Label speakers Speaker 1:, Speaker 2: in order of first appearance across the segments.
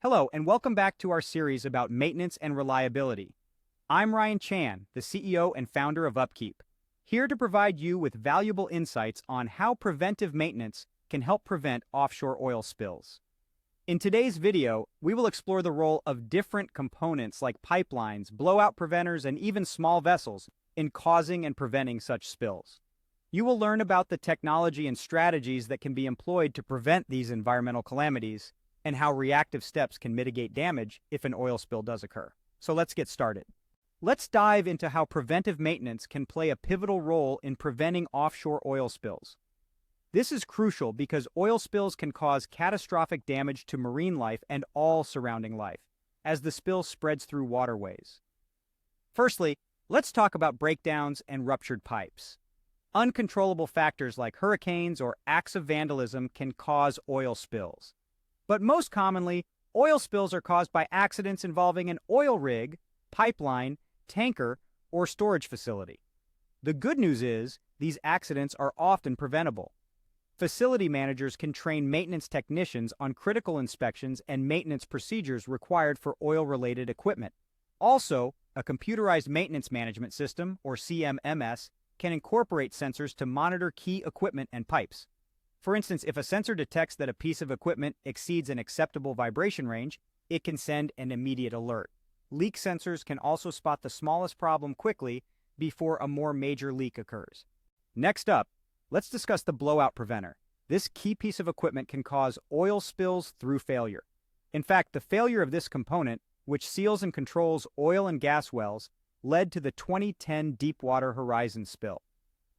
Speaker 1: Hello, and welcome back to our series about maintenance and reliability. I'm Ryan Chan, the CEO and founder of UpKeep, here to provide you with valuable insights on how preventive maintenance can help prevent offshore oil spills. In today's video, we will explore the role of different components like pipelines, blowout preventers, and even small vessels in causing and preventing such spills. You will learn about the technology and strategies that can be employed to prevent these environmental calamities and how reactive steps can mitigate damage if an oil spill does occur. So let's get started. Let's dive into how preventive maintenance can play a pivotal role in preventing offshore oil spills. This is crucial because oil spills can cause catastrophic damage to marine life and all surrounding life, as the spill spreads through waterways. Firstly, let's talk about breakdowns and ruptured pipes. Uncontrollable factors like hurricanes or acts of vandalism can cause oil spills. But most commonly, oil spills are caused by accidents involving an oil rig, pipeline, tanker, or storage facility. The good news is, these accidents are often preventable. Facility managers can train maintenance technicians on critical inspections and maintenance procedures required for oil-related equipment. Also, a computerized maintenance management system, or CMMS, can incorporate sensors to monitor key equipment and pipes. For instance, if a sensor detects that a piece of equipment exceeds an acceptable vibration range, it can send an immediate alert. Leak sensors can also spot the smallest problem quickly before a more major leak occurs. Next up, let's discuss the blowout preventer. This key piece of equipment can cause oil spills through failure. In fact, the failure of this component, which seals and controls oil and gas wells, led to the 2010 Deepwater Horizon spill.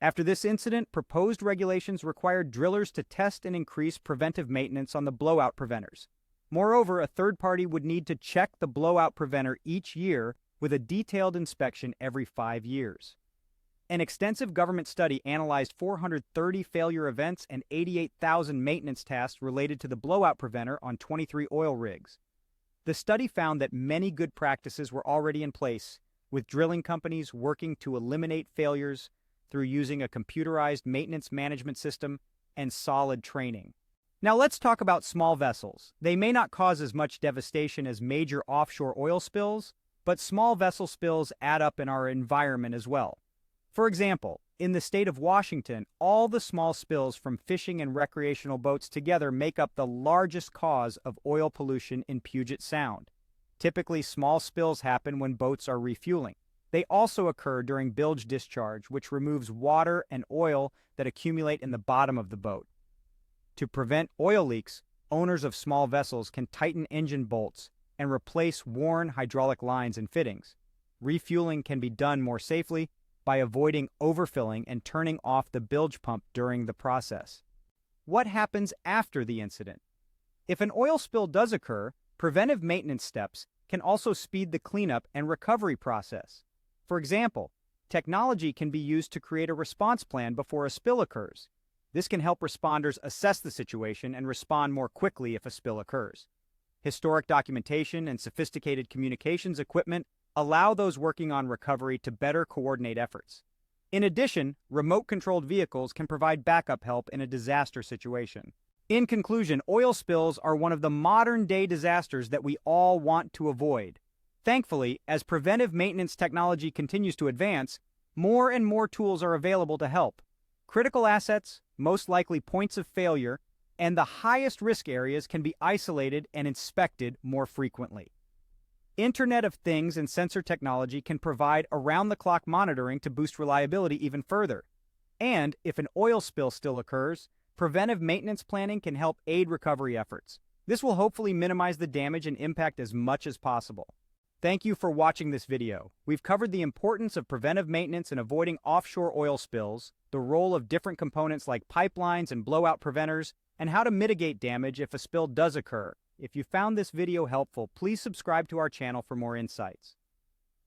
Speaker 1: After this incident, proposed regulations required drillers to test and increase preventive maintenance on the blowout preventers. Moreover, a third party would need to check the blowout preventer each year with a detailed inspection every 5 years. An extensive government study analyzed 430 failure events and 88,000 maintenance tasks related to the blowout preventer on 23 oil rigs. The study found that many good practices were already in place, with drilling companies working to eliminate failures through using a computerized maintenance management system and solid training. Now let's talk about small vessels. They may not cause as much devastation as major offshore oil spills, but small vessel spills add up in our environment as well. For example, in the state of Washington, all the small spills from fishing and recreational boats together make up the largest cause of oil pollution in Puget Sound. Typically, small spills happen when boats are refueling. They also occur during bilge discharge, which removes water and oil that accumulate in the bottom of the boat. To prevent oil leaks, owners of small vessels can tighten engine bolts and replace worn hydraulic lines and fittings. Refueling can be done more safely by avoiding overfilling and turning off the bilge pump during the process. What happens after the incident? If an oil spill does occur, preventive maintenance steps can also speed the cleanup and recovery process. For example, technology can be used to create a response plan before a spill occurs. This can help responders assess the situation and respond more quickly if a spill occurs. Historic documentation and sophisticated communications equipment allow those working on recovery to better coordinate efforts. In addition, remote-controlled vehicles can provide backup help in a disaster situation. In conclusion, oil spills are one of the modern-day disasters that we all want to avoid. Thankfully, as preventive maintenance technology continues to advance, more and more tools are available to help. Critical assets, most likely points of failure, and the highest risk areas can be isolated and inspected more frequently. Internet of Things and sensor technology can provide around-the-clock monitoring to boost reliability even further. And if an oil spill still occurs, preventive maintenance planning can help aid recovery efforts. This will hopefully minimize the damage and impact as much as possible. Thank you for watching this video. We've covered the importance of preventive maintenance and avoiding offshore oil spills, the role of different components like pipelines and blowout preventers, and how to mitigate damage if a spill does occur. If you found this video helpful, please subscribe to our channel for more insights.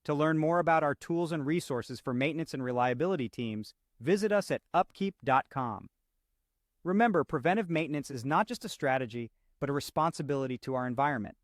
Speaker 1: To learn more about our tools and resources for maintenance and reliability teams, visit us at upkeep.com. Remember, preventive maintenance is not just a strategy, but a responsibility to our environment.